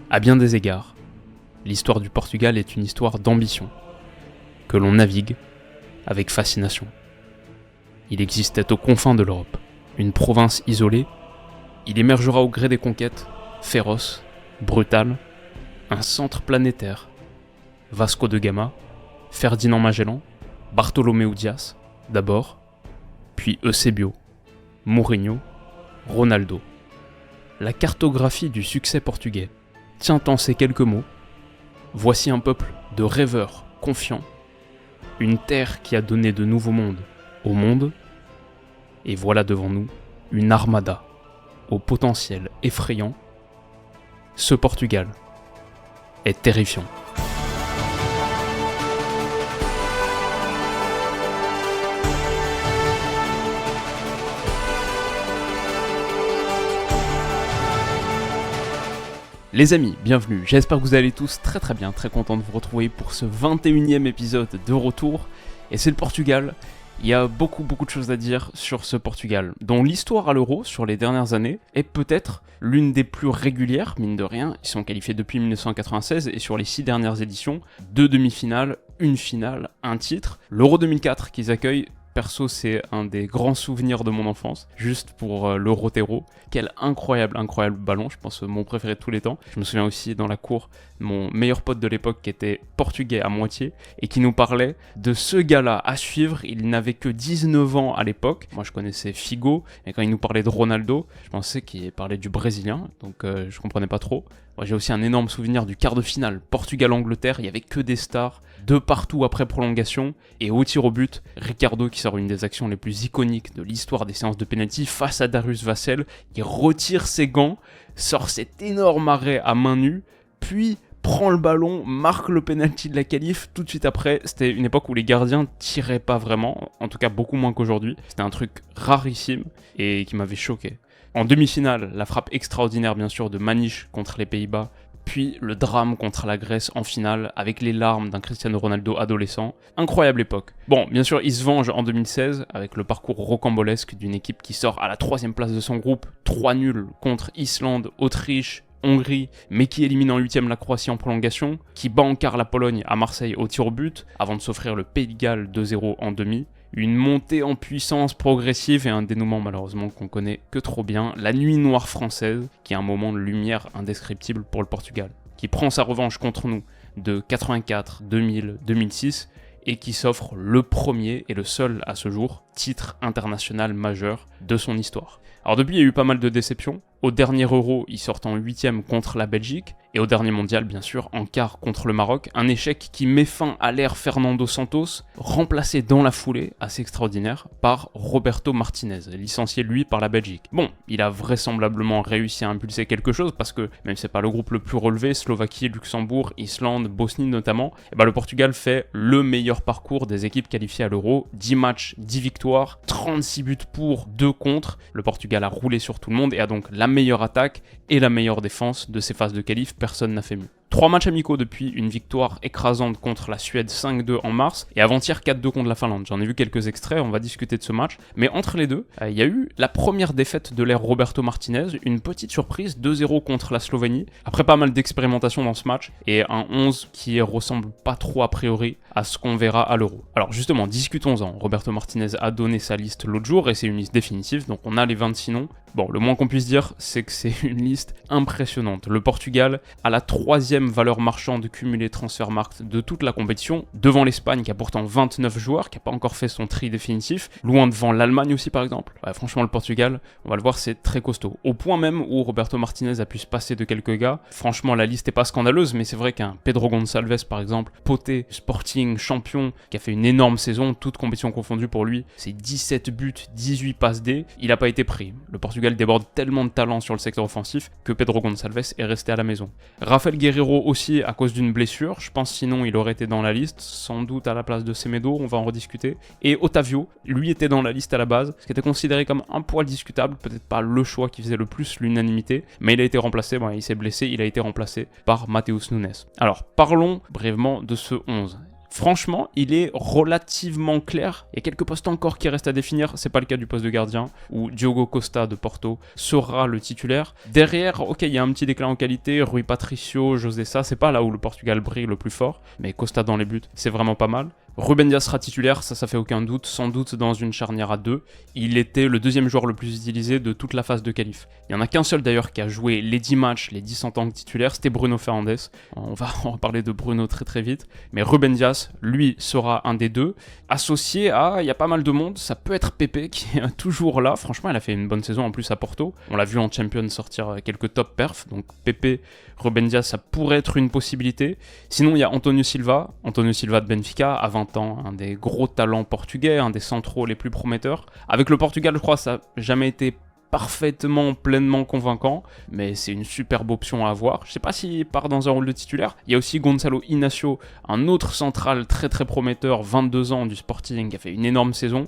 À bien des égards, l'histoire du Portugal est une histoire d'ambition, que l'on navigue avec fascination. Il existait aux confins de l'Europe, une province isolée. Il émergera au gré des conquêtes, féroce, brutal, un centre planétaire. Vasco de Gama, Ferdinand Magellan, Bartolomeu Dias, d'abord, puis Eusébio, Mourinho, Ronaldo. La cartographie du succès portugais tient en ces quelques mots. Voici un peuple de rêveurs confiants, une terre qui a donné de nouveaux mondes au monde, et voilà devant nous une armada au potentiel effrayant. Ce Portugal est terrifiant. Les amis, bienvenue, j'espère que vous allez tous très bien, très content de vous retrouver pour ce 21e épisode de Retour. Et c'est le Portugal, il y a beaucoup de choses à dire sur ce Portugal, dont l'histoire à l'Euro sur les dernières années est peut-être l'une des plus régulières, mine de rien. Ils sont qualifiés depuis 1996 et sur les 6 dernières éditions, 2 demi-finales, une finale, un titre. L'Euro 2004 qu'ils accueillent, perso, c'est un des grands souvenirs de mon enfance, juste pour l'Euro-Terro. Quel incroyable ballon, je pense mon préféré de tous les temps. Je me souviens aussi dans la cour, mon meilleur pote de l'époque qui était portugais à moitié et qui nous parlait de ce gars-là à suivre. Il n'avait que 19 ans à l'époque. Moi je connaissais Figo et quand il nous parlait de Ronaldo, je pensais qu'il parlait du Brésilien, donc je comprenais pas trop. Moi, j'ai aussi un énorme souvenir du quart de finale Portugal-Angleterre, il n'y avait que des stars, de partout après prolongation, et au tir au but, Ricardo qui sort une des actions les plus iconiques de l'histoire des séances de pénalty face à Darius Vassell, qui retire ses gants, sort cet énorme arrêt à main nue, puis prend le ballon, marque le penalty de la qualif tout de suite après. C'était une époque où les gardiens tiraient pas vraiment, en tout cas beaucoup moins qu'aujourd'hui. C'était un truc rarissime et qui m'avait choqué. En demi-finale, la frappe extraordinaire bien sûr de Maniche contre les Pays-Bas, puis le drame contre la Grèce en finale avec les larmes d'un Cristiano Ronaldo adolescent. Incroyable époque. Bon, bien sûr, il se venge en 2016 avec le parcours rocambolesque d'une équipe qui sort à la 3e place de son groupe, 3 nuls contre Islande, Autriche, Hongrie, mais qui élimine en 8e la Croatie en prolongation, qui bat en quart la Pologne à Marseille au tir au but, avant de s'offrir le Pays de Galles 2-0 en demi. Une montée en puissance progressive et un dénouement malheureusement qu'on connaît que trop bien, la nuit noire française, qui est un moment de lumière indescriptible pour le Portugal, qui prend sa revanche contre nous de 84, 2000, 2006, et qui s'offre le premier et le seul à ce jour titre international majeur de son histoire. Alors depuis, il y a eu pas mal de déceptions. Au dernier Euro, ils sortent en 8e contre la Belgique, et au dernier Mondial, bien sûr, en quart contre le Maroc. Un échec qui met fin à l'ère Fernando Santos, remplacé dans la foulée, assez extraordinaire, par Roberto Martinez, licencié lui par la Belgique. Bon, il a vraisemblablement réussi à impulser quelque chose, parce que même si c'est pas le groupe le plus relevé, Slovaquie, Luxembourg, Islande, Bosnie notamment, et le Portugal fait le meilleur parcours des équipes qualifiées à l'Euro. 10 matchs, 10 victoires, 36 buts pour, 2 contre. Le Portugal a roulé sur tout le monde et a donc la meilleure attaque et la meilleure défense de ces phases de qualif, personne n'a fait mieux. 3 matchs amicaux depuis une victoire écrasante contre la Suède 5-2 en mars et avant-hier 4-2 contre la Finlande. J'en ai vu quelques extraits, on va discuter de ce match. Mais entre les deux, il y a eu la première défaite de l'ère Roberto Martinez, une petite surprise, 2-0 contre la Slovénie, après pas mal d'expérimentation dans ce match et un 11 qui ressemble pas trop a priori à ce qu'on verra à l'Euro. Alors justement, discutons-en. Roberto Martinez a donné sa liste l'autre jour et c'est une liste définitive, donc on a les 26 noms. Bon, le moins qu'on puisse dire, c'est que c'est une liste impressionnante. Le Portugal a la 3e valeur marchande cumulée Transfermarkt de toute la compétition, devant l'Espagne qui a pourtant 29 joueurs, qui n'a pas encore fait son tri définitif, loin devant l'Allemagne aussi par exemple. Ouais, franchement le Portugal, on va le voir, c'est très costaud. Au point même où Roberto Martinez a pu se passer de quelques gars, franchement la liste n'est pas scandaleuse, mais c'est vrai qu'un Pedro Gonçalves par exemple, poté, Sporting, champion, qui a fait une énorme saison, toute compétition confondue pour lui, c'est 17 buts, 18 passes D, il n'a pas été pris. Le Portugal déborde tellement de talent sur le secteur offensif que Pedro Gonçalves est resté à la maison. Rafael Guerreiro aussi à cause d'une blessure, je pense sinon il aurait été dans la liste, sans doute à la place de Semedo, on va en rediscuter. Et Otavio, lui était dans la liste à la base, ce qui était considéré comme un poil discutable, peut-être pas le choix qui faisait le plus l'unanimité, mais il a été remplacé, il s'est blessé, il a été remplacé par Mateus Nunes. Alors parlons brièvement de ce 11. Franchement, il est relativement clair. Il y a quelques postes encore qui restent à définir. C'est pas le cas du poste de gardien, où Diogo Costa de Porto sera le titulaire. Derrière, ok, il y a un petit déclin en qualité. Rui Patricio, José Sá, c'est pas là où le Portugal brille le plus fort. Mais Costa dans les buts, c'est vraiment pas mal. Ruben Dias sera titulaire, ça fait aucun doute, sans doute dans une charnière à 2. Il était le deuxième joueur le plus utilisé de toute la phase de qualif. Il n'y en a qu'un seul d'ailleurs qui a joué les 10 matchs, les 10 en tant que titulaire, c'était Bruno Fernandes. On va parler de Bruno très vite. Mais Ruben Dias, lui, sera un des deux. Associé à, il y a pas mal de monde, ça peut être Pepe qui est toujours là. Franchement, il a fait une bonne saison en plus à Porto. On l'a vu en Champions sortir quelques top perfs. Donc Pepe, Ruben Dias, ça pourrait être une possibilité. Sinon, il y a Antonio Silva de Benfica, à 20 ans, un des gros talents portugais, un des centraux les plus prometteurs. Avec le Portugal, je crois, ça n'a jamais été parfaitement, pleinement convaincant, mais c'est une superbe option à avoir. Je sais pas s'il part dans un rôle de titulaire. Il y a aussi Gonçalo Inácio, un autre central très prometteur, 22 ans du Sporting, qui a fait une énorme saison.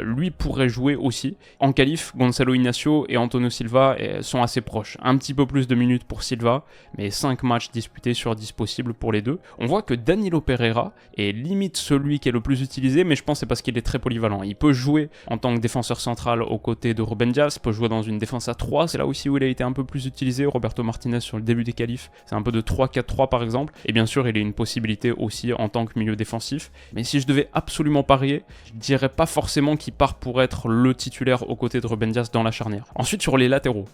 Lui pourrait jouer aussi. En qualif, Gonçalo Inácio et Antonio Silva sont assez proches. Un petit peu plus de minutes pour Silva, mais 5 matchs disputés sur 10 possibles pour les deux. On voit que Danilo Pereira est limite celui qui est le plus utilisé, mais je pense que c'est parce qu'il est très polyvalent. Il peut jouer en tant que défenseur central aux côtés de Ruben Dias, peut jouer dans une défense à 3, c'est là aussi où il a été un peu plus utilisé. Roberto Martinez sur le début des qualifs, c'est un peu de 3-4-3 par exemple, et bien sûr il a une possibilité aussi en tant que milieu défensif, mais si je devais absolument parier, je dirais pas forcément qu'il part pour être le titulaire aux côtés de Ruben Dias dans la charnière. Ensuite sur les latéraux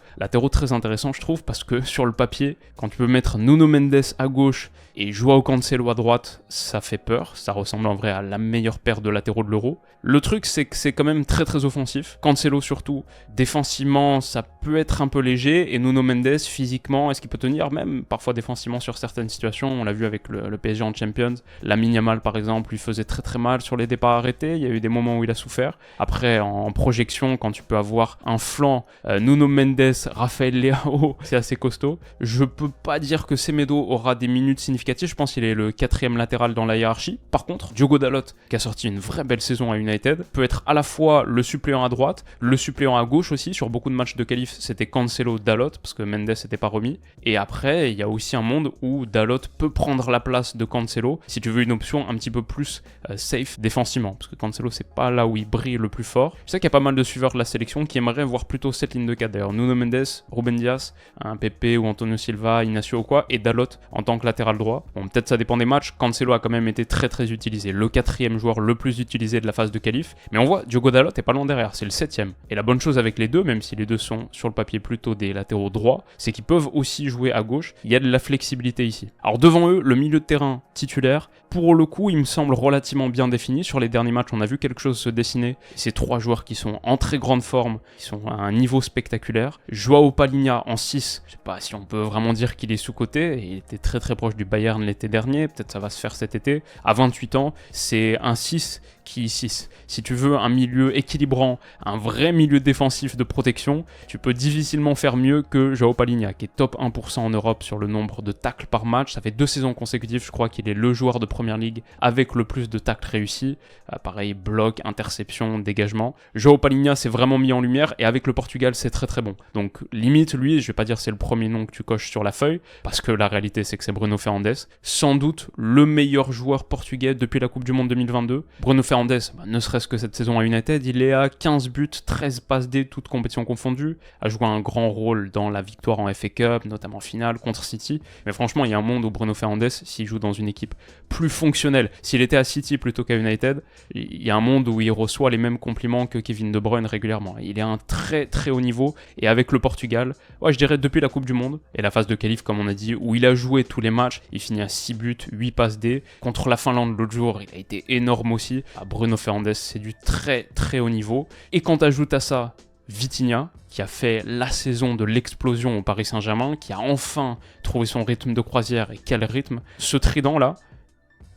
très intéressant je trouve, parce que sur le papier, quand tu peux mettre Nuno Mendes à gauche et Joao Cancelo à droite, ça fait peur, ça ressemble en vrai à la meilleure paire de latéraux de l'Euro. Le truc c'est que c'est quand même très offensif, Cancelo surtout, défensivement ça peut être un peu léger, et Nuno Mendes physiquement, est-ce qu'il peut tenir même parfois défensivement sur certaines situations, on l'a vu avec le PSG en Champions, Lamine Yamal par exemple lui faisait très mal sur les départs arrêtés, il y a eu des moments où il a souffert. Après en projection, quand tu peux avoir un flanc, Nuno Mendes, Rafael Leao, c'est assez costaud. Je peux pas dire que Semedo aura des minutes significatives, je pense qu'il est le 4e latéral dans la hiérarchie. Par contre, Diogo Dalot, qui a sorti une vraie belle saison à United, peut être à la fois le suppléant à droite, le suppléant à gauche aussi. Sur beaucoup de matchs de qualif, c'était Cancelo, Dalot, parce que Mendes n'était pas remis. Et après, il y a aussi un monde où Dalot peut prendre la place de Cancelo, si tu veux une option un petit peu plus safe défensivement, parce que Cancelo, c'est pas là où il brille le plus fort. Je sais qu'il y a pas mal de suiveurs de la sélection qui aimeraient voir plutôt cette ligne de 4 d'ailleurs. Nuno Mendes, Ruben Dias, un Pepe ou Antonio Silva, Inácio ou quoi, et Dalot en tant que latéral droit. Bon, peut-être ça dépend des matchs. Cancelo a quand même été très utilisé, le 4e joueur le plus utilisé de la phase de qualif. Mais on voit, Diogo Dalot est pas loin derrière, c'est le 7e. Et la bonne chose avec les deux, même si les deux sont sur le papier plutôt des latéraux droits, c'est qu'ils peuvent aussi jouer à gauche. Il y a de la flexibilité ici. Alors devant eux, le milieu de terrain titulaire, pour le coup, il me semble relativement bien défini. Sur les derniers matchs, on a vu quelque chose se dessiner. Ces 3 joueurs qui sont en très grande forme, qui sont à un niveau spectaculaire. Joao Palhinha en 6, je sais pas si on peut vraiment dire qu'il est sous-coté. Il était très proche du Bayern l'été dernier, peut-être ça va se faire cet été. À 28 ans, c'est un 6 qui 6. Si tu veux un milieu équilibrant, un vrai milieu défensif de protection, tu peux difficilement faire mieux que Joao Palhinha, qui est top 1% en Europe sur le nombre de tacles par match. Ça fait 2 saisons consécutives, je crois qu'il est le joueur de Première Ligue avec le plus de tacles réussis. Pareil, bloc, interception, dégagement. Joao Palhinha s'est vraiment mis en lumière, et avec le Portugal, c'est très bon. Donc limite, lui, je vais pas dire c'est le premier nom que tu coches sur la feuille, parce que la réalité c'est que c'est Bruno Fernandes, sans doute le meilleur joueur portugais depuis la Coupe du Monde 2022. Bruno Fernandes, ne serait-ce que cette saison à United, il est à 15 buts, 13 passes D, toutes compétitions confondues, a joué un grand rôle dans la victoire en FA Cup, notamment en finale contre City. Mais franchement, il y a un monde où Bruno Fernandes, s'il joue dans une équipe plus fonctionnelle, s'il était à City plutôt qu'à United, il y a un monde où il reçoit les mêmes compliments que Kevin De Bruyne régulièrement. Il est à un très haut niveau, et avec le Portugal, je dirais depuis la Coupe du Monde, et la phase de qualif comme on a dit, où il a joué tous les matchs, il finit à 6 buts, 8 passes D. Contre la Finlande l'autre jour, il a été énorme aussi. Bruno Fernandes, c'est du très haut niveau. Et quand tu ajoutes à ça Vitinha, qui a fait la saison de l'explosion au Paris Saint-Germain, qui a enfin trouvé son rythme de croisière, et quel rythme. Ce trident-là,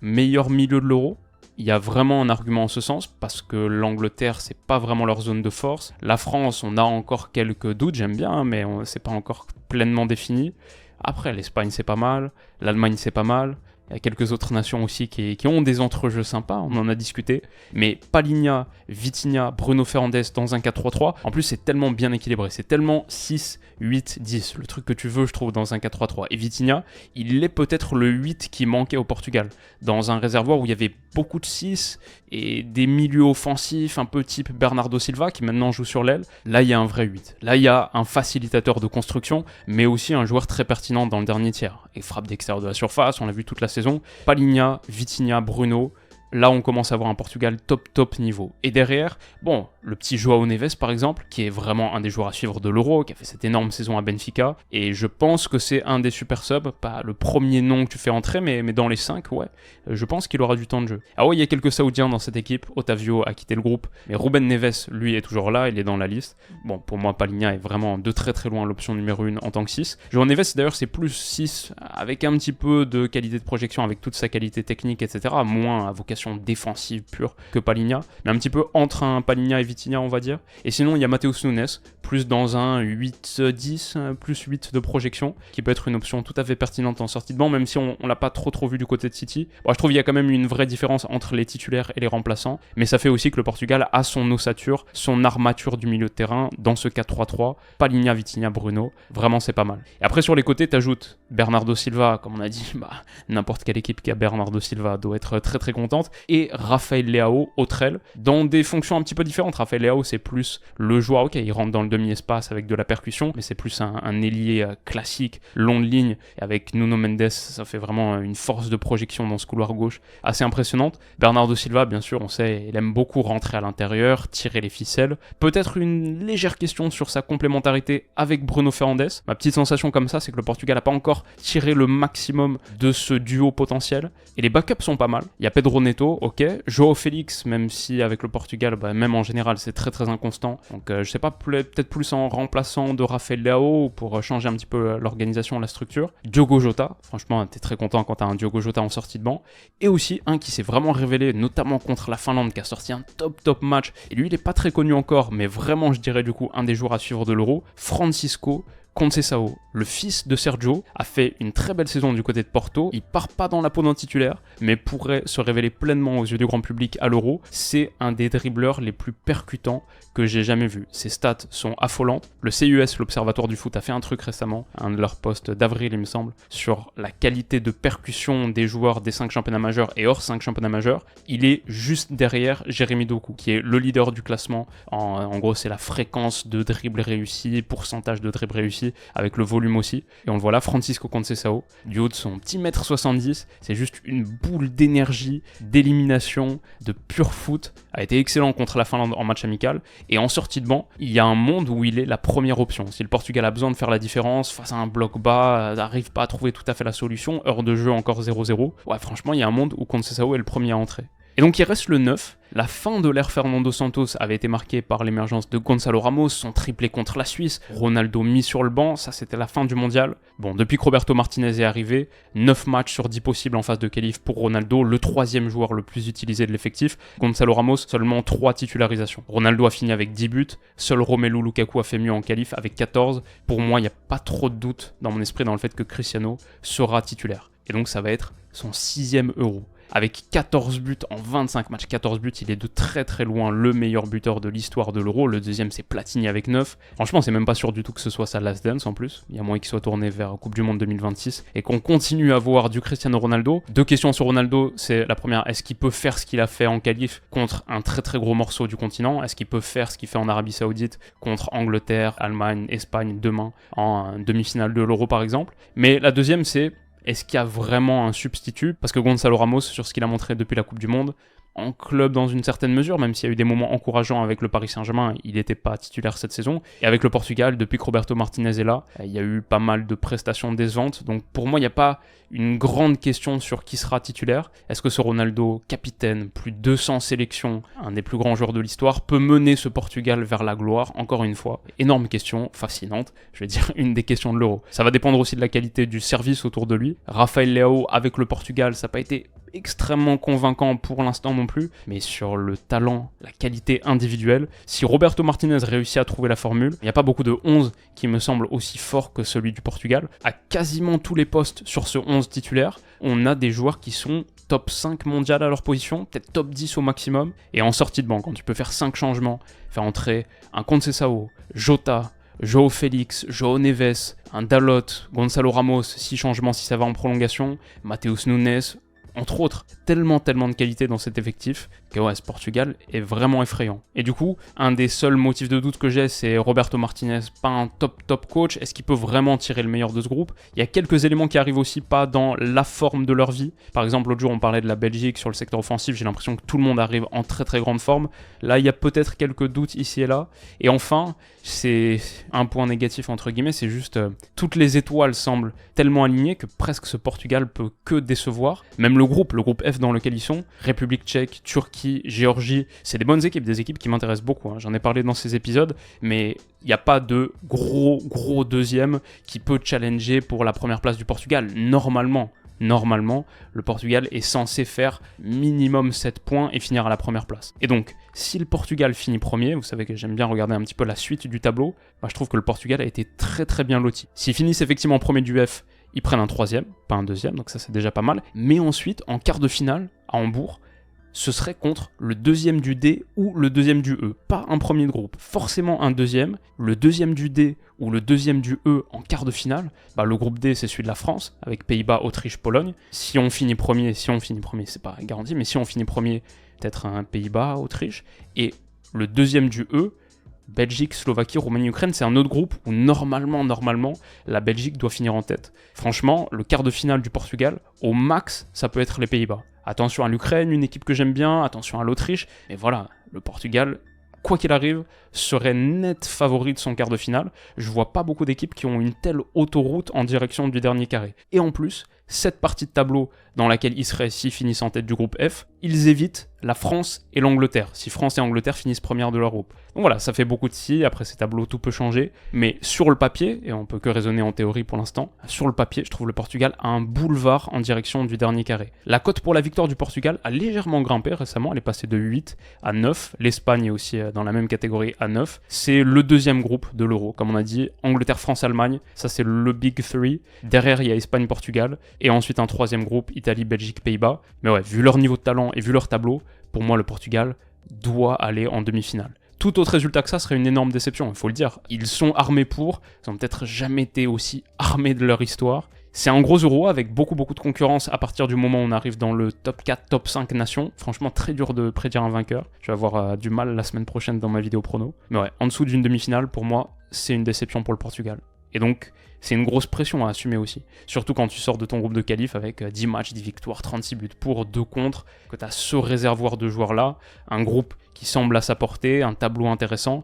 meilleur milieu de l'Euro, il y a vraiment un argument en ce sens, parce que l'Angleterre, c'est pas vraiment leur zone de force. La France, on a encore quelques doutes, j'aime bien, mais c'est pas encore pleinement défini. Après, l'Espagne, c'est pas mal. L'Allemagne, c'est pas mal. Il y a quelques autres nations aussi qui ont des entrejeux sympas, on en a discuté. Mais Palhinha, Vitinha, Bruno Fernandes dans un 4-3-3, en plus c'est tellement bien équilibré, c'est tellement 6, 8, 10, le truc que tu veux je trouve dans un 4-3-3. Et Vitinha, il est peut-être le 8 qui manquait au Portugal, dans un réservoir où il y avait beaucoup de 6 et des milieux offensifs un peu type Bernardo Silva qui maintenant joue sur l'aile. Là il y a un vrai 8, là il y a un facilitateur de construction, mais aussi un joueur très pertinent dans le dernier tiers. Et frappe d'extérieur de la surface, on l'a vu toute la saison. Palhinha, Vitinha, Bruno. Là, on commence à avoir un Portugal top niveau. Et derrière, bon, le petit João Neves par exemple, qui est vraiment un des joueurs à suivre de l'Euro, qui a fait cette énorme saison à Benfica. Et je pense que c'est un des super subs, pas le premier nom que tu fais entrer, mais dans les 5, ouais. Je pense qu'il aura du temps de jeu. Ah ouais, il y a quelques Saoudiens dans cette équipe. Otavio a quitté le groupe, mais Ruben Neves, lui, est toujours là, il est dans la liste. Bon, pour moi, Palhinha est vraiment de très loin l'option numéro 1 en tant que 6. João Neves, d'ailleurs, c'est plus 6, avec un petit peu de qualité de projection, avec toute sa qualité technique, etc. Moins à vocation défensive pure que Palhinha, mais un petit peu entre un Palhinha et Vitinha, on va dire. Et sinon, il y a Matheus Nunes, plus dans un 8-10, plus 8 de projection, qui peut être une option tout à fait pertinente en sortie de banc, même si on l'a pas trop vu du côté de City. Bon, je trouve qu'il y a quand même une vraie différence entre les titulaires et les remplaçants, mais ça fait aussi que le Portugal a son ossature, son armature du milieu de terrain dans ce 4-3-3, Palhinha, Vitinha, Bruno, vraiment c'est pas mal. Et après sur les côtés, t'ajoutes Bernardo Silva, comme on a dit, n'importe quelle équipe qui a Bernardo Silva doit être très contente, et Rafael Leao, autre aile, dans des fonctions un petit peu différentes. Rafael Leao, c'est plus le joueur, ok, il rentre dans le demi-espace avec de la percussion, mais c'est plus un ailier classique, long de ligne, et avec Nuno Mendes, ça fait vraiment une force de projection dans ce couloir gauche assez impressionnante. Bernardo Silva, bien sûr, on sait, il aime beaucoup rentrer à l'intérieur, tirer les ficelles. Peut-être une légère question sur sa complémentarité avec Bruno Fernandes. Ma petite sensation comme ça, c'est que le Portugal n'a pas encore tiré le maximum de ce duo potentiel, et les backups sont pas mal. Il y a Pedro Neto, ok. João Félix, même si avec le Portugal, même en général, c'est très inconstant. Donc je sais pas, peut-être plus en remplaçant de Rafael Leao pour changer un petit peu l'organisation, la structure. Diogo Jota, franchement, t'es très content quand t'as un Diogo Jota en sortie de banc. Et aussi un qui s'est vraiment révélé, notamment contre la Finlande, qui a sorti un top match. Et lui, il est pas très connu encore, mais vraiment, je dirais du coup, un des joueurs à suivre de l'Euro. Francisco Conceição, le fils de Sergio, a fait une très belle saison du côté de Porto. Il part pas dans la peau d'un titulaire, mais pourrait se révéler pleinement aux yeux du grand public à l'Euro. C'est un des dribbleurs les plus percutants que j'ai jamais vu. Ses stats sont affolantes. Le CUS, l'Observatoire du foot, a fait un truc récemment, un de leurs posts d'avril il me semble, sur la qualité de percussion des joueurs des 5 championnats majeurs et hors 5 championnats majeurs. Il est juste derrière Jérémy Doku, qui est le leader du classement. En gros, c'est la fréquence de dribble réussi, pourcentage de dribble réussi, avec le volume aussi. Et on le voit là, Francisco Conceição, du haut de son petit 1m70, c'est juste une boule d'énergie, d'élimination, de pur foot. A été excellent contre la Finlande en match amical. Et en sortie de banc, il y a un monde où il est la première option. Si le Portugal a besoin de faire la différence face à un bloc bas, n'arrive pas à trouver tout à fait la solution, heure de jeu encore 0-0, ouais, franchement, il y a un monde où Conceição est le premier à entrer. Et donc il reste le 9. La fin de l'ère Fernando Santos avait été marquée par l'émergence de Gonçalo Ramos, son triplé contre la Suisse, Ronaldo mis sur le banc, ça c'était la fin du mondial. Bon, depuis que Roberto Martinez est arrivé, 9 matchs sur 10 possibles en phase de qualif pour Ronaldo, le 3e joueur le plus utilisé de l'effectif. Gonçalo Ramos, seulement 3 titularisations. Ronaldo a fini avec 10 buts, seul Romelu Lukaku a fait mieux en qualif avec 14. Pour moi, il n'y a pas trop de doute dans mon esprit dans le fait que Cristiano sera titulaire. Et donc ça va être son 6e Euro. Avec 14 buts en 25 matchs, 14 buts, il est de très loin le meilleur buteur de l'histoire de l'Euro. Le deuxième, c'est Platini avec 9. Franchement, c'est même pas sûr du tout que ce soit sa last dance en plus. Il y a moyen qu'il soit tourné vers la Coupe du Monde 2026 et qu'on continue à voir du Cristiano Ronaldo. 2 questions sur Ronaldo, c'est la première, est-ce qu'il peut faire ce qu'il a fait en qualif contre un très gros morceau du continent? Est-ce qu'il peut faire ce qu'il fait en Arabie Saoudite contre Angleterre, Allemagne, Espagne demain en demi-finale de l'Euro par exemple? Mais la deuxième, c'est est-ce qu'il y a vraiment un substitut? Parce que Gonçalo Ramos, sur ce qu'il a montré depuis la Coupe du Monde, en club dans une certaine mesure, même s'il y a eu des moments encourageants avec le Paris Saint-Germain, il n'était pas titulaire cette saison. Et avec le Portugal, depuis que Roberto Martinez est là, il y a eu pas mal de prestations décevantes. Donc pour moi, il n'y a pas une grande question sur qui sera titulaire. Est-ce que ce Ronaldo, capitaine, plus de 200 sélections, un des plus grands joueurs de l'histoire, peut mener ce Portugal vers la gloire? Encore une fois, énorme question, fascinante. Je vais dire une des questions de l'Euro. Ça va dépendre aussi de la qualité du service autour de lui. Rafael Leao avec le Portugal, ça n'a pas été extrêmement convaincant pour l'instant non plus, mais sur le talent, la qualité individuelle, si Roberto Martinez réussit à trouver la formule, il n'y a pas beaucoup de 11 qui me semble aussi fort que celui du Portugal. À quasiment tous les postes sur ce 11 titulaire, on a des joueurs qui sont top 5 mondial à leur position, peut-être top 10 au maximum, et en sortie de banc, quand tu peux faire 5 changements, faire entrer un Conceição, Jota, João Félix, João Neves, un Dalot, Gonçalo Ramos, 6 changements si ça va en prolongation, Matheus Nunes, entre autres, tellement de qualité dans cet effectif que ouais, ce Portugal est vraiment effrayant. Et du coup, un des seuls motifs de doute que j'ai, c'est Roberto Martinez, pas un top coach. Est-ce qu'il peut vraiment tirer le meilleur de ce groupe? Il y a quelques éléments qui arrivent aussi pas dans la forme de leur vie. Par exemple, l'autre jour, on parlait de la Belgique sur le secteur offensif. J'ai l'impression que tout le monde arrive en très grande forme. Là, il y a peut-être quelques doutes ici et là. Et enfin, c'est un point négatif entre guillemets, c'est juste toutes les étoiles semblent tellement alignées que presque ce Portugal peut que décevoir. Même le groupe F dans lequel ils sont, République tchèque, Turquie, Géorgie, c'est des bonnes équipes, des équipes qui m'intéressent beaucoup, hein. J'en ai parlé dans ces épisodes, mais il n'y a pas de gros deuxième qui peut challenger pour la première place du Portugal. Normalement, le Portugal est censé faire minimum 7 points et finir à la première place. Et donc, si le Portugal finit premier, vous savez que j'aime bien regarder un petit peu la suite du tableau, je trouve que le Portugal a été très bien loti. S'ils finissent effectivement premier du F, ils prennent un troisième, pas un deuxième, donc ça c'est déjà pas mal. Mais ensuite, en quart de finale, à Hambourg, ce serait contre le deuxième du D ou le deuxième du E, pas un premier de groupe. Forcément un deuxième, le deuxième du D ou le deuxième du E en quart de finale. Le groupe D c'est celui de la France, avec Pays-Bas, Autriche, Pologne. Si on finit premier, c'est pas garanti, mais si on finit premier, peut-être un Pays-Bas, Autriche. Et le deuxième du E, Belgique, Slovaquie, Roumanie, Ukraine, c'est un autre groupe où normalement, la Belgique doit finir en tête. Franchement, le quart de finale du Portugal, au max, ça peut être les Pays-Bas. Attention à l'Ukraine, une équipe que j'aime bien, attention à l'Autriche, mais voilà, le Portugal, quoi qu'il arrive, serait net favori de son quart de finale. Je vois pas beaucoup d'équipes qui ont une telle autoroute en direction du dernier carré. Et en plus, cette partie de tableau dans laquelle ils seraient s'ils finissent en tête du groupe F, ils évitent la France et l'Angleterre, si France et Angleterre finissent première de leur groupe. Donc voilà, ça fait beaucoup de si, après ces tableaux tout peut changer, mais sur le papier, et on peut que raisonner en théorie pour l'instant, sur le papier, je trouve le Portugal a un boulevard en direction du dernier carré. La cote pour la victoire du Portugal a légèrement grimpé récemment, elle est passée de 8 à 9, l'Espagne est aussi dans la même catégorie à 9, c'est le deuxième groupe de l'Euro, comme on a dit, Angleterre, France, Allemagne, ça c'est le Big 3, derrière il y a Espagne, Portugal, et ensuite un troisième groupe, Italie, Belgique, Pays-Bas, mais ouais, vu leur niveau de talent et vu leur tableau, pour moi le Portugal doit aller en demi-finale. Tout autre résultat que ça serait une énorme déception, il faut le dire. Ils sont armés ils ont peut-être jamais été aussi armés de leur histoire. C'est un gros euro avec beaucoup de concurrence à partir du moment où on arrive dans le top 4, top 5 nations. Franchement, très dur de prédire un vainqueur. Je vais avoir du mal la semaine prochaine dans ma vidéo prono. Mais ouais, en dessous d'une demi-finale, pour moi, c'est une déception pour le Portugal. Et donc, c'est une grosse pression à assumer aussi. Surtout quand tu sors de ton groupe de qualif avec 10 matchs, 10 victoires, 36 buts pour, 2 contre, que tu as ce réservoir de joueurs-là, un groupe qui semble à sa portée, un tableau intéressant.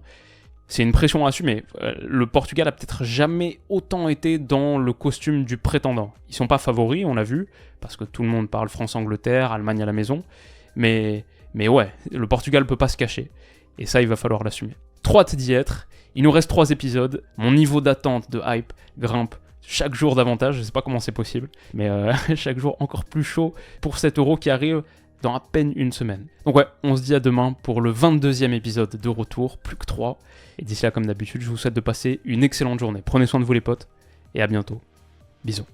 C'est une pression à assumer. Le Portugal a peut-être jamais autant été dans le costume du prétendant. Ils sont pas favoris, on l'a vu, parce que tout le monde parle France-Angleterre, Allemagne à la maison. Mais ouais, le Portugal peut pas se cacher. Et ça, il va falloir l'assumer. Trop hâte d'y être. Il nous reste 3 épisodes. Mon niveau d'attente, de hype, grimpe chaque jour davantage. Je sais pas comment c'est possible, mais chaque jour encore plus chaud pour cet euro qui arrive dans à peine une semaine. Donc ouais, on se dit à demain pour le 22e épisode de Retour, plus que 3. Et d'ici là, comme d'habitude, je vous souhaite de passer une excellente journée. Prenez soin de vous les potes, et à bientôt. Bisous.